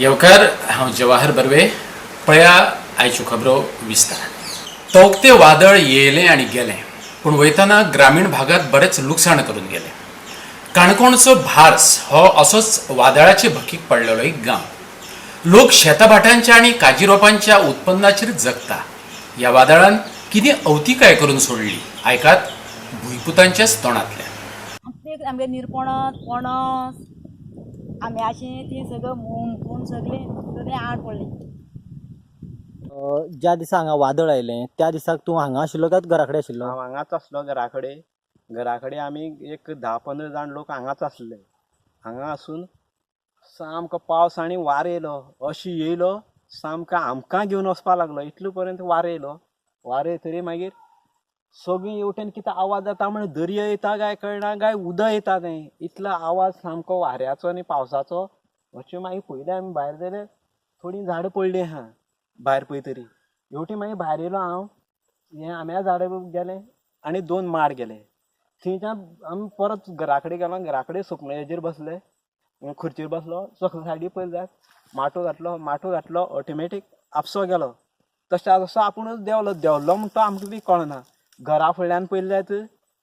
येवकार हांव जवाहर बर्वे पळया आयच्यो खबरो विस्तारान. तवकते वादळ येयलें आनी गेलें, पूण वयतना ग्रामीण भागात बरेच लुकसाण करून गेलें. काणकोणचो भार्स हो असोच वादळाचे भकीक पडलेलो एक गांव. लोक शेताभाटांच्या आणि काजी रोपांच्या उत्पन्नाचेर जगता. ह्या वादळान कितें अवतिकाय करून सोडली, आयकात भुंयपुतांच्याच तोंडांतल्यान. ते आमगे निरपणस पणस आंब्याचें ती सगळं मूंग सगळें आड पडलें. ज्या दिसा हांगा वादळ आयलें त्या दिसाक तूं हांगा आशिल्लो काय घरा कडेन आशिल्लो? हांव हांगाच आसलो घरा कडेन आमी एक 10-15 जाण लोक हांगाच आसले. हांगा आसून सामको पावस आनी वारो येयलो. अशें येयलो सामको आमकां घेवन वचपाक लागलो. इतलो पर्यंत वारो येयलो. वारो येतरी मागीर सगळीं हेवटेन कितें आवाज जाता म्हण दर्या येता काय कळना काय उदक येता तें. इतलो आवाज सामको वाऱ्याचो आनी पावसाचो. अशें मागीर पयलें आमी भायर जाल्यार थोडीं झाडां पडलीं आहा भायर पळयतरी. हेवटेन मागीर भायर येयलो हांव. हें आंब्या झाडां गेलें आनी 2 माड गेले. थंयच्यान आमी परत घरा कडेन गेलो. घरा कडेन सकले हेजेर बसले, खुर्चेर बसलो. सकले सायडीक पळयत जायत माटो घातलो ऑटोमॅटीक आपसो गेलो. तशें जसो आपुणूच देंवलो म्हण तो आमकां बी कळना. घरा फुडल्यान पयलें जायत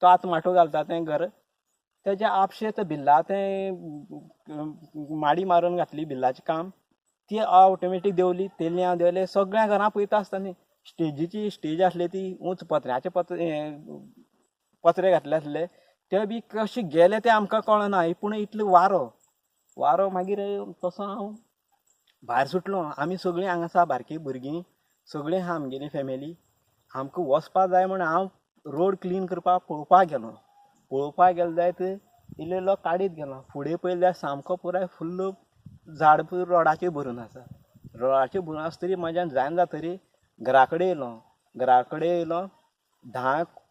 तो आतां माटो घालता तें घर तेजें आपशें तें बिल्ला तें माडी मारून घातली बिल्लाचें काम. ती ऑटोमॅटीक देंवली. तेली हांव देंवलें. सगळ्या घरां पळयता आसतना स्टेज आसली ती उंच पत्र्याचे पत्रे घातले आसले ते बी कशे गेले ते आमकां कळना. पूण इतलो वारो मागीर तसो हांव भायर सुटलो. आमी सगळीं हांगा आसा बारकी भुरगीं सगळीं आहा आमगेली फॅमिली. आमकां वचपा जाय म्हण हांव रोड क्लीन करपाक पळोवपाक गेलो जायत इल्लो काडीत गेलो. फुडें पळयलें जाल्यार सामको पुराय फुल्ल झाड रोडाचेर भरून आसा. रोडाचेर भरून आसतरी म्हाज्यान जायना जातरी घरा कडेन येयलो.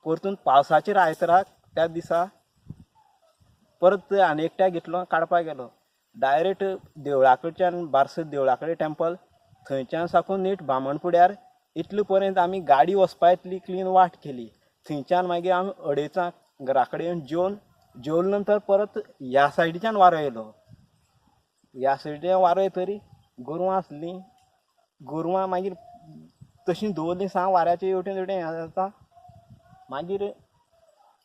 परतून पावसाचेर आयताराक त्या दिसा परत आनी एकट्याक घेतलो काडपाक गेलो. डायरेक्ट देवळा कडच्यान बारस देवळा कडेन टेंपल थंयच्यान साकून नीट बामणपुड्यार इतले पर्यंत आमी गाडी वचपा येतली क्लीन वाट केली. थंयच्यान मागीर आमी 2:30 घरा कडेन जेवले नंतर परत ह्या सायडीच्यान वारो येयलो. ह्या सायडीच्यान वारो येतरी गोरवां आसलीं. गोरवां मागीर तशीं दवरलीं वाऱ्याच्या हेवटेन हें जाता. मागीर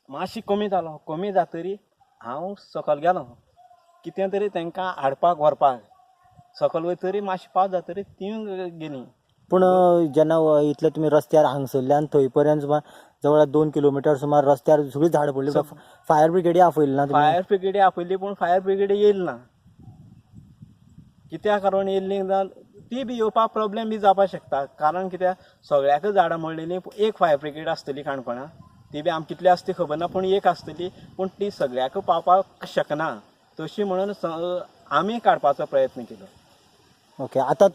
मातशी कमी जातरी हांव सकयल गेलो कितें तरी तांकां हाडपाक व्हरपाक. सकयल वयतरी मातशी पावस जातरी तीं गेलीं. पूण जेन्ना इतले तुमी रस्त्यार हांगसरल्यान थंय पर्यंत सुमार जवळ 2 किलोमिटर सुमार रस्त्यार सगळीं झाडां पडली. फायर ब्रिगेडी आपयली ना तुमी? फायर ब्रिगेडी आपयली पूण फायर ब्रिगेडी येयली ना. कित्या कारण येयल्ली ना ती बी येवपाक प्रॉब्लेम बी जावपाक शकता. कारण कित्याक सगळ्याकच झाडां मोडलेलीं. एक फायर ब्रिगेड आसतली काणकोणा. ती बी आमकां कितली आसता खबर ना पूण एक आसतली. पूण ती सगळ्याक पावपाक शकना. तशी म्हणून आमी काडपाचो प्रयत्न केलो. ओके. आतां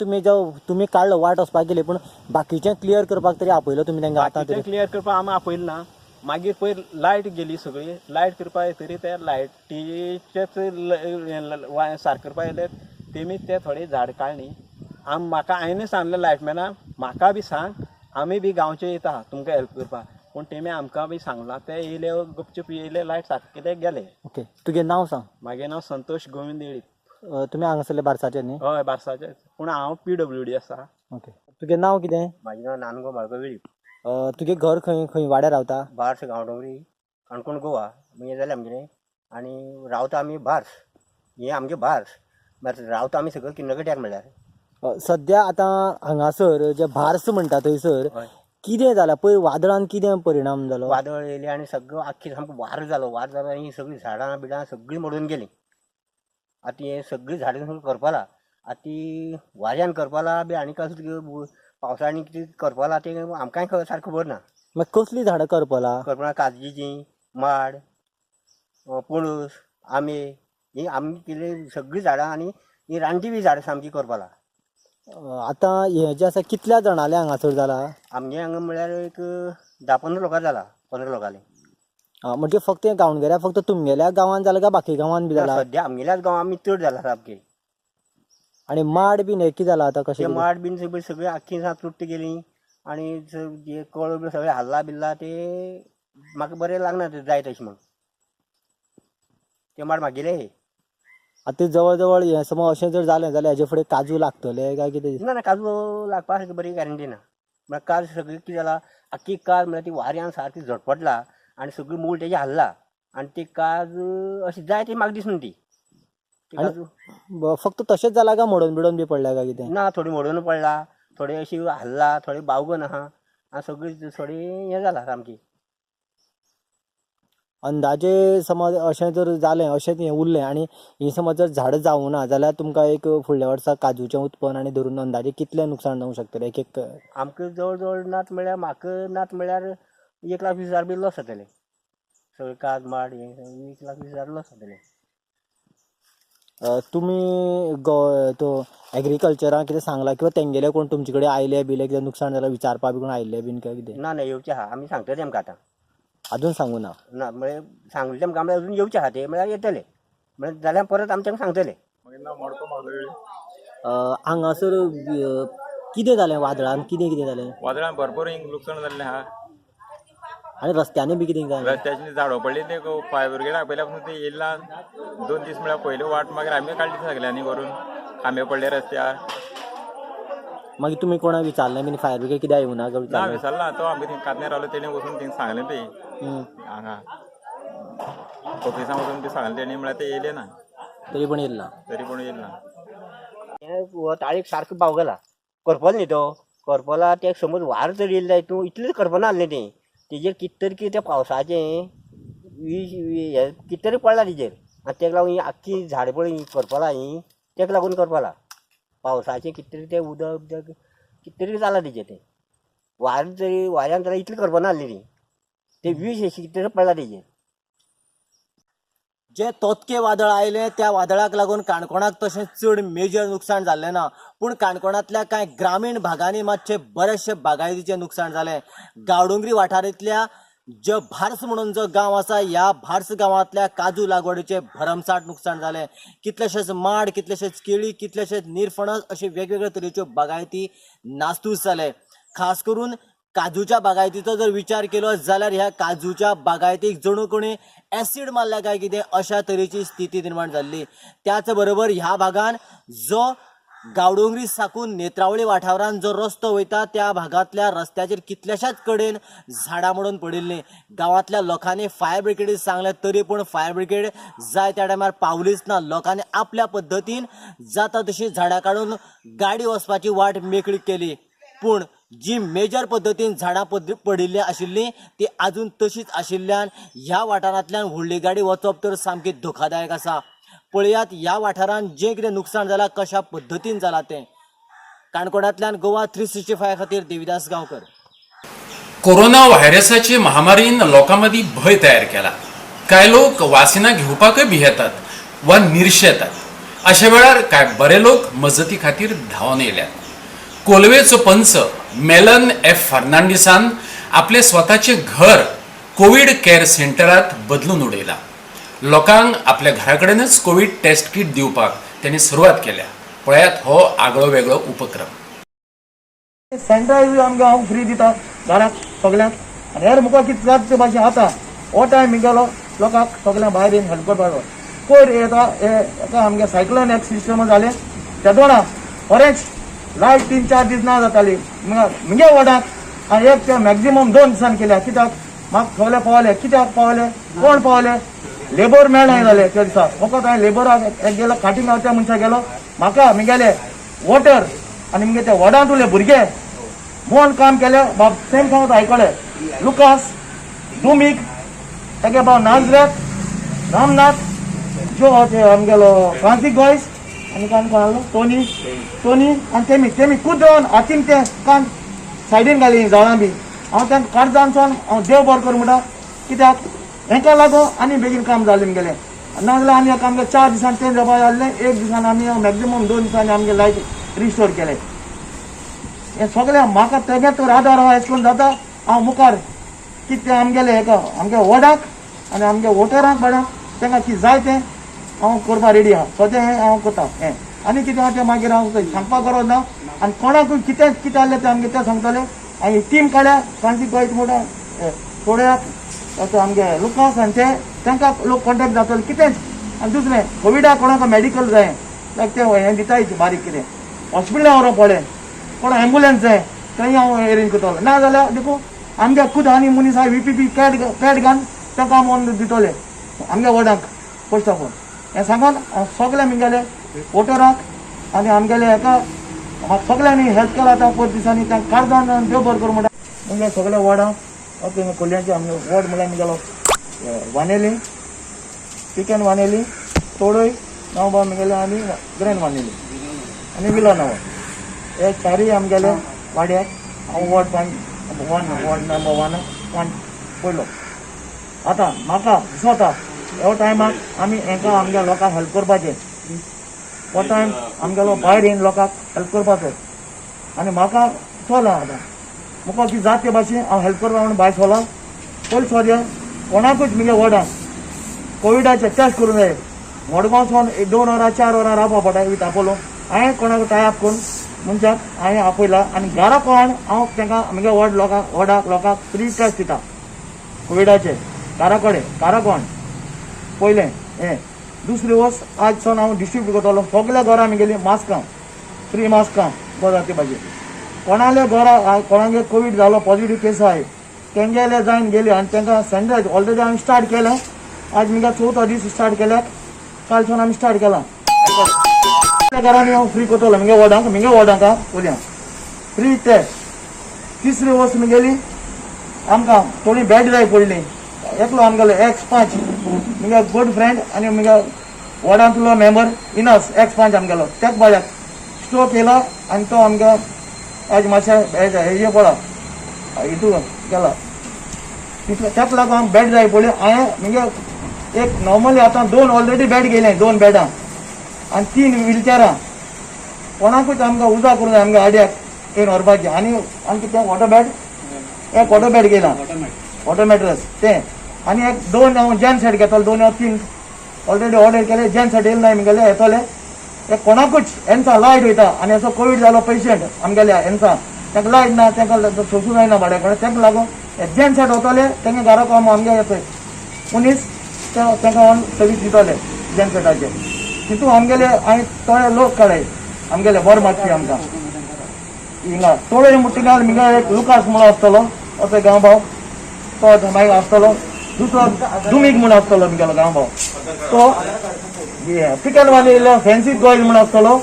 तुमी काडलो वाट वचपाक गेले पूण बाकीचें क्लियर करपाक तरी आपयलो तुमी तांकां? आतां तरी क्लियर करपाक आमी आपयलें ना. मागीर पयर लायट गेली सगळी. लायट करपाक येतरी त्या लायटीचेच सारकें करपाक येयले तेमी ते थोडी झाडां काडलीं. हांवें सांगलें लायटमॅनाक म्हाका बी सांग आमी बी गांवचे येता तुमकां हेल्प करपाक. पूण तेमी आमकां बी सांगलां. ते येयले गपचूप येयले लायट सारकें केले गेले. ओके. तुजें नांव सांग. म्हाजें नांव संतोश गोविंद येळीप. तुमी हांगासरले बारसाचे न्ही? हय बारसाचे. पूण हांव PWD आसा. ओके. तुजें नांव कितें? म्हाजें नांव नानगो बाळगो वेळीप. तुजें घर खंय वाड्यार रावता? बार्स गांवडोंगरी काणकोण गोवा म्हणजे जालें आमगेलें. आनी रावता आमी बार्स. हें आमगे बार्स मागीर रावता आमी सकयल किन्नगट्यार म्हणल्यार. सद्या आतां हांगासर जे भार्स म्हणटा थंयसर कितें जालां पयर वादळान कितें परिणाम जालो? वादळ येयलें आनी सगळो आख्खी सामको वारो जालो आनी सगळीं झाडां बिडां सगळीं मोडून गेलीं. आतां हें सगळीं झाडां सगळीं करपाला. आतां ती वाऱ्यान करपाला बी आनी कसली पावसाळ्यांनी कितें करपाला तें आमकांय सारकें खबर ना. मागीर कसलीं झाडां करपला? काजरीचीं माड पणस आंबे ही आमी केली सगळीं झाडां आनी ही रानटी बी झाडां सामकी करपाला. आतां हें जें आसा कितल्या जाणांले हांगासर जालां? आमगे हांगा म्हळ्यार एक 10-15 लोकां जाला. 15 लोकांनी. म्हणजे फक्त गांवगिऱ्या फक्त तुमगेल्या गांवांत जालां काय बाकी गांवांत बी जालां? सद्या आमगेल्याच गांवां आमी चड जाला सामके. आनी माड बीन हें कितें जालां आतां कशें? माड बीन सगळीं आख्खी तुट्ट गेलीं आनी जे कळ बी सगळें हाल्ला बिल्ला ते म्हाका बरें लागना जाय तशें म्हण. ते माड म्हागेले. आता ते जवळ जवळ हे समज अशें जर जालें जाल्यार हेजे फुडें काजू लागतले काय कितें ना काजू लागपा सारकी बरी गॅरंटी ना म्हळ्यार काज सगळी कितें जाला आख्खी काज म्हळ्यार ती वाऱ्यान सारकी झटपटला आनी सगळी मूळ तेजी हल्ला आनी ती काज अशी जाय ती म्हाका दिसना ती काजू फक्त तशेंच जाला काय मोडून बिडोन बी पडल्या काय कितें ना थोडी मोडून पडला थोडी अशी हल्ला थोडी बावगन आहा आनी सगळी थोडी हें जाला सामकी अंदाजे समज अशें जर जालें अशेंच हें उरलें आनी ही समज जर झाडां जावं ना जाल्यार तुमकां एक फुडल्या वर्सा काजूचें उत्पन्न आनी धरून अंदाजे कितलें नुकसाण जावंक शकतलें एक एक आमकां जवळ जवळ नात म्हळ्यार म्हाका नात म्हळ्यार 1,20,000 बी लॉस जातलें सगळें काज माड हें 1,20,000 लॉस जातलें तुमी तो एग्रीकल्चराक कितें सांगला किंवा तेंगेले कोण तुमचे कडेन आयले बिले कितें नुकसाण जाल्यार विचारपा बी कोण आयले बीन काय कितें ना येवचें आहा आमी सांगतले तेमकां आतां अजून सांगू ना ना म्हळ्यार सांगले तेमकां म्हळ्यार अजून येवचे आहा ते म्हळ्यार येतले म्हळ्यार जाल्यार परत आमच्यांक सांगतले हांगासर कितें जालें वादळान कितें कितें जालें वादळान भरपूर लुकसाण जाल्लें आहा आनी रस्त्यांनी बी कितें जालें रस्त्याची झाडो पडली ते फायर ब्रिगेड पयल्या पासून ते येयला 2 दीस म्हळ्यार पयलीं वाट मागीर आमी काडली सगल्यांनी करून खांबे पडले रस्त्यार मागीर तुमी कोणाक विचारलें बीन फायर ब्रिगेड कित्याक येवना काय ना विचारलें विसरला तो आमकां थंय कातने रावलो तेणी वचून थिंग सांगलें ते हांगा ऑफिसान वचून ते सांगलें तेणी म्हळ्यार ते येयले ना तरी पूण येयला तरी पूण येयले ना हें ताळीक सारको बावगला करपल न्ही तो करपला ते समज वार जर येयले जायत तूं इतलेंच करपना आसलें तें तेजेर कितें तरी कितें पावसाचें हें कितें तरी पडला तेजेर आनी तेका लागून ही आख्खी झाड पळय ही करपला ही तेका लागून करपला पावसाचें कितें तरी तें उदक उदक कितें तरी जालां तेजें तें वार जरी वाऱ्यान जाल्यार इतलें करपना आसलें ती तें विश अशी कितें तरी पडला तेजेर जे तोतके वादळ आयले त्या वादळाक लागून काणकोणाक तशें चड मेजर नुकसाण जाल्लें ना पूण काणकोणांतल्या कांय ग्रामीण भागांनी मातशें बरेचशे बागायतीचें नुकसाण जालें गांवडोंगरी वाठारांतल्या जो भार्स म्हणून जो गांव आसा ह्या भार्स गांवांतल्या काजू लागवडीचें भरमसाट नुकसाण जालें कितलेशेच माड कितलेशेच केळी कितलेशेच निरफणस अशे वेगवेगळे तरेच्यो बागायती नासतूस जाले खास करून काजूच्या बागायतीचो जर विचार केलो जाल्यार ह्या काजूच्या बागायतीक जणू कोणी एसीड मारल्या काय कितें अशा तरेची स्थिती निर्माण जाल्ली त्याच बरोबर ह्या भागान जो गांवडोंगरी साकून नेत्रावळी वाठारांत जो रस्तो वयता त्या भागांतल्या रस्त्याचेर कितल्याशाच कडेन झाडां मोडून पडिल्लीं गांवांतल्या लोकांनी फायर ब्रिगेडीक सांगलें तरी पूण फायर ब्रिगेड जाय त्या टायमार पावलीच ना लोकांनी आपल्या पद्दतीन जाता तशी झाडां काडून गाडी वचपाची वाट मेकळी केली पूण जी मेजर पद्दतीन झाडां पडिल्ली आशिल्लीं ती आजून तशीच आशिल्ल्यान ह्या वाठारांतल्यान व्हडली गाडी वचप तर सामकी धोकादायक आसा पळयात ह्या वाठारांत जें कितें नुकसाण जालां कशा पद्दतीन जालां तें काणकोणांतल्यान गोवा 365 खातीर देविदास गांवकर कोरोना व्हायरसाची महामारीन लोकांमदी भय तयार केला कांय लोक वासिनां घेवपाकय भियेतात वा निर्शेतात अशा वेळार कांय बरे लोक मजती खातीर धांवन येयल्यात कोलवेचो पंच मेलन एफ फर्नांडिसान आपले स्वताचे घर कोविड केअर सेंटरात बदलून उडयला लोकांक आपल्या घराकडेनच कोविड टेस्ट किट दिवपाक त्यांनी सुरवात केल्या पळयात हो आगळो वेगळो उपक्रम सेंटर आमकां हांव फ्री दिता घराक सगल्यांक आनी हेर मुखार कितें जाता भाशेन आतां हो टायम गेलो लोकांक सगल्यांक भायर येवन हेल्प करपाक कोयर येता आमगे सायक्लोन एक सिस्टम जालें त्या दोना ऑरेंज लायट 3-4 दीस ना जाताली म्हगे वार्डाक आनी एक ते मॅक्झिमम 2 दिसान केल्या कित्याक म्हाका सगळे पावले कित्याक पावले कोण पावले लेबर मेळना जाले त्या दिसा फकत हांवें लेबराक एक गेलो खाटी गांवच्या मनशाक गेलो म्हाका म्हगेले वॉटर आनी म्हगे ते वॉर्डांत उरले भुरगे मोन काम केले बाब सेम सांगता आयकले लुकास दुमीक तेगे बाब नाजरेत रामनाथ जो आमगेलो फ्रांसीक गॉयस आनी कान कोण टोनी आनी तेमी खूद रावन हातीन ते कान सायडीन घाली झाडां बी हांव तांकां काड जावन हांव देव बरो कर म्हणटा कित्याक हेका लागून आनी बेगीन काम जालें म्हगेलें नाजाल्यार आमी आमगे 4 दिसान तें जावपा जाल्लें 1 दिसान आमी मॅक्झिमम 2 दिसांनी आमगे लायट रिस्टोर केलें हें सगळें म्हाका तेगे तर आदार एश करून जाता हांव मुखार कितें आमगेलें हेका आमगे वॉर्डाक आनी आमगे वोटरांक बाळांक तांकां कितें जाय तें हांव करपा रेडी आहा सद्या हें हांव करता हें आनी कितें आहा तें मागीर हांव सांगपाक गरज ना आनी कोणाकूय कितें जाल्लें तें आमगे तें सांगतलें आनी टीम काडल्या फ्रांसीक गोंयच म्हणटा थोड्याक आमगे लुकास आनी ते तांकां लोक कॉन्टेक्ट जातले कितेंच आनी दुसरें कोविडाक कोणाक मेडिकल जाय लायक ते हें दिताय बारीक कितें हॉस्पिटलां व्हरो पडलें कोण एम्बुलन्स जाय थंय हांव अरेंज करतलो ना जाल्यार देखो आमगे खूद आनी मनीस आहाय VPP पॅड घान ताका आमी दितले आमगे वॉर्डाक पोस्ट ऑफ हें सांगून हांव सगळे म्हगेले वोटराक आनी आमगेले हेका सगळ्यांनी हेल्प केला आतां पयर दिसांनी तांकां काळजान देव बरें करूं म्हणटा म्हणजे सगळे वॉर्डाक ओके कोल्यांचे आमगे वॉर्ड म्हळ्यार म्हगेलो वानेली चिकन वानेली तोडय नांव म्हगेलें आनी ग्रँड वानेली आनी विला नांव हे चारय आमगेले वाड्याक हांव वॉर्ड वॉर्ड नंबर 1 पयलो आतां म्हाका दिसता ह्या टायमाक आमी हांकां आमच्या लोकांक हेल्प करपाचें हो टायम आमगेलो भायर येवन लोकांक हेल्प करपाचो आनी म्हाका चला आतां म्हाका कितें जात ते भाशेन हांव हेल्प करपा म्हणून भायर सोला पयलीं सद्या कोणाकूच म्हगे वॉर्डाक कोविडाचे टेस्ट करूं जाय मडगांवसून 2 वरां 4 वरां रावपा पडटा विथ आपोलो हांवें कोणाक टायप करून मनशाक हांवें आपयला आनी घरा कोण हांव तांकां म्हगे वॉर्डाक लोकांक फ्री टेस्ट दिता कोविडाचे घरा कोण पयलें हें दुसरी वस्त आज सावन हांव डिस्ट्रीब्यूट करतलो सगळ्या घरां आमगेली मास्कां फ्री मास्कां गो जाती पाहिजे कोणाले घरा कोणागे कोवीड जालो पॉझिटिव्ह केस आहाय तेंगेले जायन गेली आनी तांकां सॅनिटायज ऑलरेडी हांवें स्टार्ट केलें आज म्हगे 4था दीस स्टार्ट केल्याक कालसून आमी स्टार्ट केलां घरांनी हांव फ्री करतलो म्हगे वॉर्डांक उलया फ्री टेस्ट तिसरी वस्त म्हगेली आमकां थोडी बॅड जाय पडली एकलो आमगेलो X5 म्हगे गुड फ्रेंड आनी म्हगे वॉर्डांतलो मेंबर इनस X5 आमगेलो तेक बाळ्याक स्ट्रोक येयलो आनी तो आमगे आज मातशें हेजे पडला हितू गेला तेक लागून हांव बॅड जाय पडली हांवें म्हगे एक नॉर्मली आतां 2 ऑलरेडी बॅड गेले 2 बॅडां आनी 3 व्हिलचॅरां कोणाकूच आमकां उजा करूं जाय आमगे आड्याक येवन व्हरपाचें आनी आमकां तें वॉटर बॅड गेला वॉटर मॅट्रस तें आनी एक 2 हांव जेन सेट घेतलो 2 वा 3 ऑलरेडी ऑर्डर केले जेन सेट येयले नाय म्हगेले येतले एक कोणाकूच हेंचा लायट वयता आनी असो कोवीड जालो पेशंट आमगेल्या हेंचा ताका लायट ना ताका सोंसूं जायना भाड्या कडेन ताका लागून जेन सेट वतले तांगे घरा काम आमगे येतले मनीस तांकां ऑन सर्वीस दितले जेन सेटाचे तितून आमगेले हांवें थोडे लोक काडय आमगेले बरें मातशी आमकां हिंगा थोडे मुट्टिगाल म्हगे एक लुकास म्हणून आसतलो असो गांव भाव तो मागीर आसतलो दुसरो दुमीक म्हणून आसतलो म्हगेलो गांव भाव तो पिकल वाले येयलो फॅन्सी गोयल म्हणून आसतलो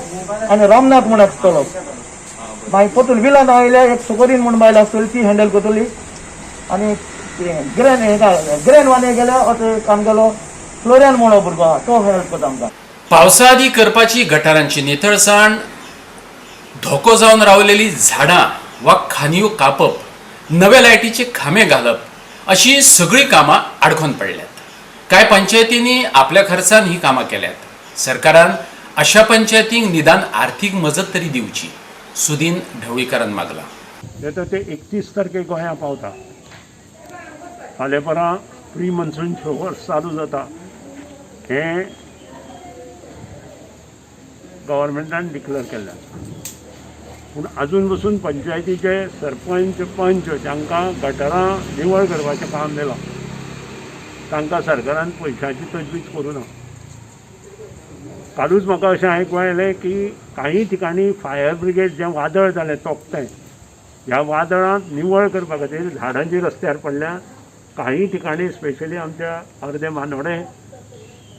आनी रामनाथ म्हणून आसतलो मागीर पोतून विलान आयले एक सुकोरीन म्हणून बायल आसतली ती हँडल करतली आनी ग्रॅन वाने गेले आमगेलो फ्लोरियन म्हणून भुरगो आहा तो हेल्प करता आमकां पावसा आदी करपाची गटारांची नितळसाण धोको जावन रावलेली झाडां वा खांदयो कापप नवे लायटीचे खांबे घालप अशी सगळी कामां आडखून पडल्यात कांय पंचायतींनी आपल्या खर्चान ही कामां केल्यात सरकारान अशा पंचायतींक निदान आर्थीक मजत तरी दिवची सुदीन ढवळीकरान मागला येता ते 31 तारखेक गोंया पावता फाल्यां परां प्री मॉन्सून शोवर्स चालू जाता हें गव्हर्मेंटान डिक्लेअर केल्लें पूण आजून पसून पंचायतीचे सरपंच पंच जांकां गटारां निवळ करपाचें काम दिलां तांकां सरकारान पयशांची तजवीज करूं ना कालूच म्हाका अशें आयकूं येलें की काही ठिकाणी फायर ब्रिगेड जें वादळ जालें तोकतें ह्या वादळांत निवळ करपा खातीर झाडांची रस्त्यार पडल्या काही ठिकाणी स्पेशली आमच्या अर्दे मानोडे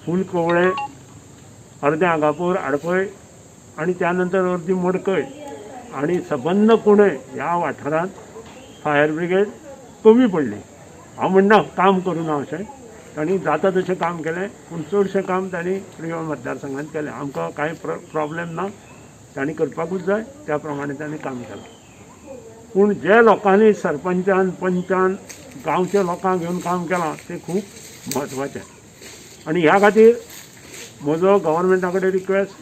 फूल कवळे अर्दे आगापूर आडपय आनी त्या नंतर अर्दी मडकय आनी सबंद कुणय ह्या वाठारांत फायर ब्रिगेड कमी पडली हांव म्हणना काम करूं ना अशें तांणी जाता तशें काम केलें पूण चडशें काम तांणी प्रियो मतदारसंघांत केलें आमकां कांय प्रॉब्लेम ना तांणी करपाकूच जाय त्या प्रमाणे तांणी काम केलां पूण जे लोकांनी सरपंचान पंचान गांवच्या लोकांक घेवन काम केलां तें खूब म्हत्वाचें आनी ह्या खातीर म्हजो गव्हर्मेंटा कडेन रिक्वेस्ट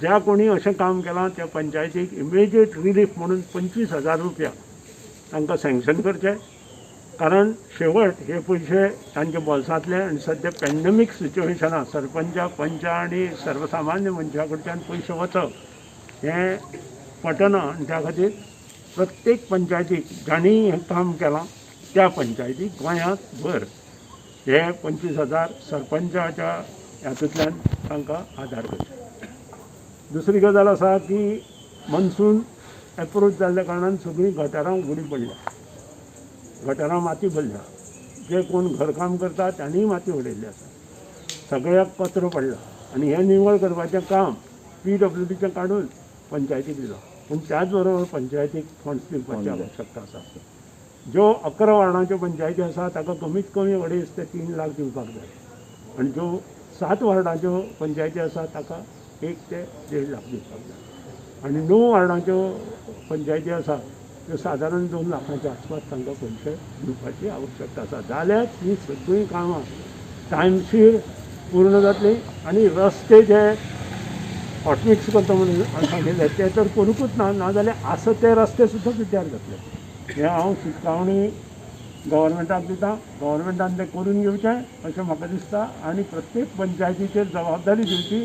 ज्या कोणी अशें काम केलां त्या पंचायतीक इमिजिएट रिलीफ म्हणून 25,000 रुपया तांकां सँक्शन करचें कारण शेवट हे पयशे तांच्या बोल्सांतले आनी सद्या पॅन्डेमीक सिच्युएशनां सरपंचा पंचा आनी सर्वसामान्य मनशा कडच्यान पयशे वचप हें पटना आनी त्या खातीर प्रत्येक पंचायतीक जाणी हें काम केलां त्या पंचायतीक गोंयांत भर हे 25,000 सरपंचाच्या हातूंतल्यान तांकां आदार करचो. दुसरी गजाल आसा की मनसून एप्रोच जाल्ल्या कारणान सगळीं गटारां उगडी पडल्या, गटारां माती भरल्या. जे कोण घरकाम करता तांणीय माती उडयल्ली आसा, सगळ्याक कचरो पडला आनी हें निवळ करपाचें काम PWDचें काडून पंचायतीक दिलां. पूण त्याच बरोबर पंचायतीक फंड्स दिवपाची आवश्यकता आसा. ज्यो 11 वार्डांच्यो पंचायती आसा ताका कमीत कमी 2.5 ते 3 लाख दिवपाक जाय आनी ज्यो 7 वार्डांच्यो पंचायती आसा ताका 1 ते 1.5 लाख दिवपाक जाय आनी 9 वार्डांच्यो पंचायती आसा त्यो सादारण 2 लाखांच्या आसपास तांकां पयशे दिवपाची आवश्यकता आसा. जाल्यार ही सगळीं कामां टायमशीर पूर्ण जातली आनी रस्ते जे हॉटमिक्स करता म्हणून सांगिल्ले ते तर करूंकूच ना, नाजाल्यार आसा ते रस्ते सुद्दां पिड्ड्यार जातले. हें हांव शिटकावणी गव्हर्मेंटाक दिता. गव्हर्मेंटान तें करून घेवचें अशें म्हाका दिसता आनी प्रत्येक पंचायतीचेर जबाबदारी दिवची.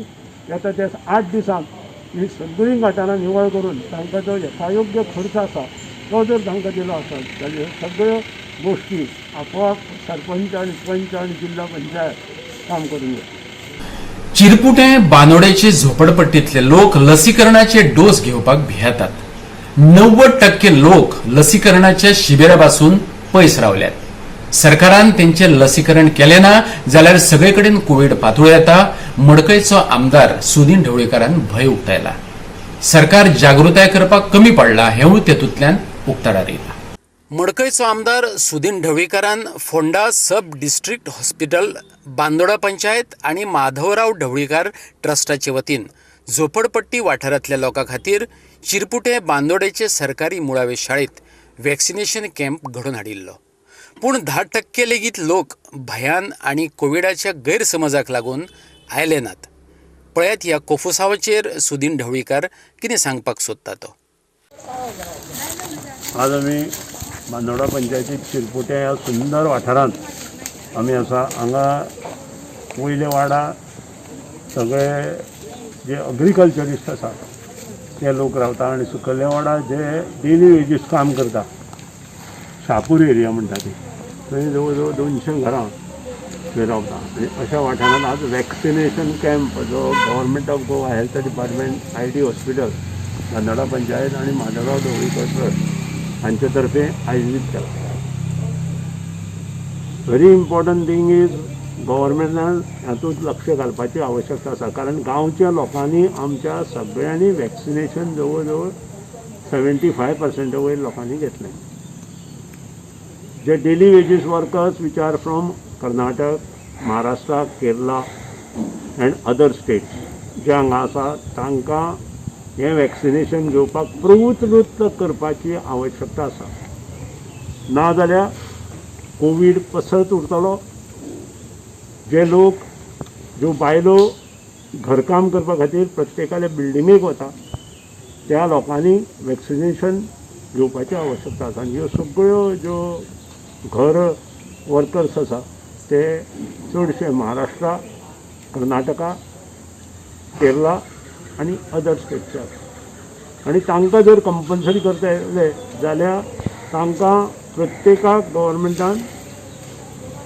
येता ते 8 दिसांक ही सगळीं गटारां निवळ करून तांकां जो यथायोग्य खर्च आसा तो जर तांकां दिलो आसत जाल्यार सगळ्यो गोश्टी आपोआप सरपंच आनी पंच आनी जिल्हा पंचायत काम करून घेतली. चिरपुटे बांदोडेचे झोपडपट्टीतले लोक लसीकरणाचे डोस घेवपाक भियेतात. 90% लोक लसीकरणाच्या शिबिरापासून पयस रावल्यात. सरकारान तेंचे लसीकरण केले ना जाल्यार सगळे कडेन कोविड पातूळ येता. मडकयचो आमदार सुदीन ढवळीकारान भंय उक्तायला. सरकार जागृताय करपाक कमी पडला हेंवूय तेतूंतल्यान उक्ताडार येयला. मडकयचो आमदार सुदीन ढवळीकारान फोंडा सब डिस्ट्रिक्ट हॉस्पिटल, बांदोडा पंचायत आनी माधवराव ढवळीकार ट्रस्टाचे वतीन झोपडपट्टी वाठारांतल्या लोकां खातीर चिरपुटे बांदोडेचे सरकारी मुळावे शाळेत वॅक्सिनेशन कॅम्प घडोवन हाडिल्लो. पूण 10% लेगीत लोक भयान आनी कोविडाच्या गैरसमजाक लागून आयले नात. पळयात ह्या कोफुसावाचेर सुदीन ढवळीकार कितें सांगपाक सोदता तो. आज आमी बांदोडा पंचायतीत चिरपुटे ह्या सुंदर वाठारांत आमी आसा. हांगा वयले वाडा सगळे जे अग्रिकल्चरिस्ट आसा ते लोक रावता आनी सकयले वाडा जे डेली वेजीस काम करता, शापूर एरिया म्हणटा ती, थंय जवळ जवळ 200 घरां थंय रावता. आनी अशा वाठारांत आज वॅक्सिनेशन कॅम्प जो government of Goa health department ID hospital, Bandora panchayat आनी माधवराव ढवळीकर ट्रस्ट हांचे तर्फे आयोजीत केला. व्हेरी इम्पॉर्टंट थिंग इज गव्हर्मेंटान हातूंत लक्ष घालपाची आवश्यकता आसा. कारण गांवच्या लोकांनी आमच्या सगळ्यांनी वॅक्सिनेशन जवळ जवळ 75% वयर लोकांनी घेतलें. जे daily wages workers which are from Karnataka, Maharashtra, Kerala end other states जे हांगा आसा तांकां हें वॅक्सिनेशन घेवपाक प्रवृत्त करपाची आवश्यकता आसा. नाजाल्यार कोवीड पसरत उरतलो. जे लोक, ज्यो बायलो घरकाम करपा खातीर प्रत्येकाल्या बिल्डिंगेक वता त्या लोकांनी वॅक्सिनेशन घेवपाची आवश्यकता आसा. ह्यो सगळ्यो ज्यो घर वर्कर्स आसा ते चडशे महाराष्ट्रा, कर्नाटका, केरला आनी अदर स्टेट्सचे आसा. आनी तांकां जर कंपल्सरी करता येयले जाल्यार तांकां प्रत्येकाक गव्हर्मेंटान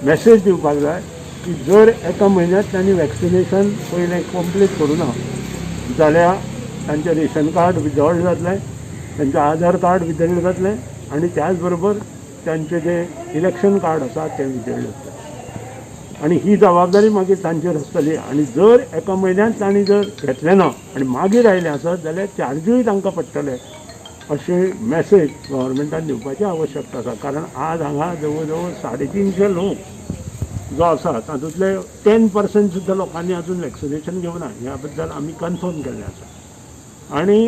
मॅसेज दिवपाक जाय की जर एका म्हयन्यांत तांणी वॅक्सिनेशन पयलें कंप्लीट करूं ना जाल्यार तांचें रेशन कार्ड विथड्रॉल जातलें, तांचें आधार कार्ड विथड्रॉल जातलें आनी त्याच बरोबर तांचें जें इलेक्शन कार्ड आसा तें विथड्रॉल जातलें. आनी ही जबाबदारी मागीर तांचेर आसतली. आनी जर एका म्हयन्यांत तांणी जर घेतलें ना आनी मागीर आयलें आसत जाल्यार चार्जूय तांकां पडटले अशें मॅसेज गव्हर्मेंटान दिवपाची आवश्यकता आसा. कारण आज हांगा जवळ जवळ 350 लोक जो आसा तातूंतले 10% सुद्दां लोकांनी अजून वॅक्सिनेशन घेवना. ह्या बद्दल आमी कन्फर्म केल्लें आसा. आनी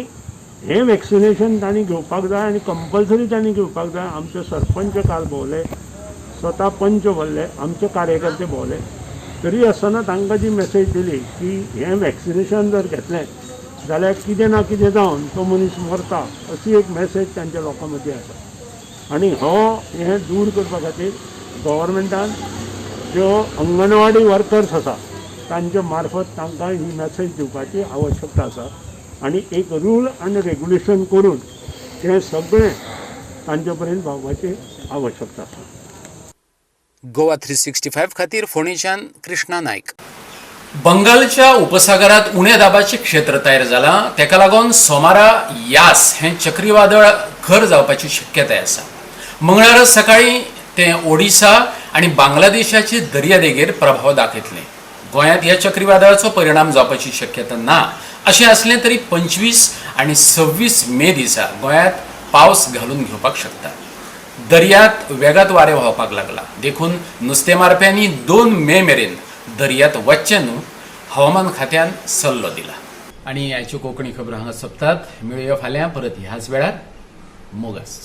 हें वॅक्सिनेशन तांणी घेवपाक जाय आनी कंपल्सरी तांणी घेवपाक जाय. आमचे सरपंच काल भोंवले, स्वता पंच भोंवले, आमचे कार्यकर्ते भोंवले. तरी आसतना तांकां जी मॅसेज दिली की हें वॅक्सिनेशन जर घेतलें जाल्यार कितें ना कितें जावन तो मनीस मरता अशी एक मॅसेज तांच्या लोकां मदीं आसा. आनी हें दूर करपा खातीर गव्हर्मेंटान ज्यो अंगणवाडी वर्कर्स आसा तांचे मार्फत तांकां ही मॅसेज दिवपाची आवश्यकता आसा. आनी एक रूल आनी रेग्युलेशन करून तें सगळें तांचे पर्यंत पावपाची आवश्यकता आसा. गोवा 365 खातीर फोंडेच्यान कृष्णा नायक. बंगालच्या उपसागरात उण्या दाबाचे क्षेत्र तयार जाला, तेका लागून सोमारा यास हे चक्रीवादळ खर जावपाची शक्यताय आसा. मंगळारा सकाळी ते ओडिशा आणि बांगलादेशाचे दर्यादेगेर प्रभाव दाखयतले. गोंयांत ह्या चक्रीवादळाचो परिणाम जावपाची शक्यता ना. अशें असलें तरी 25 आणि 26 मे दिसा गोंयांत पावस घालून घेवपाक शकता. दर्यांत वेगात वारे व्हांवपाक लागला. देखून नुस्तें मारप्यांनी 2 मे मेरेन दर्यांत वचचें न्हू, हवामान खात्यान सल्लो दिला. आणि आयच्यो कोंकणी खबरो हांगा सोंपतात. मेळुया फाल्यां परत ह्याच वेळार. मोगास.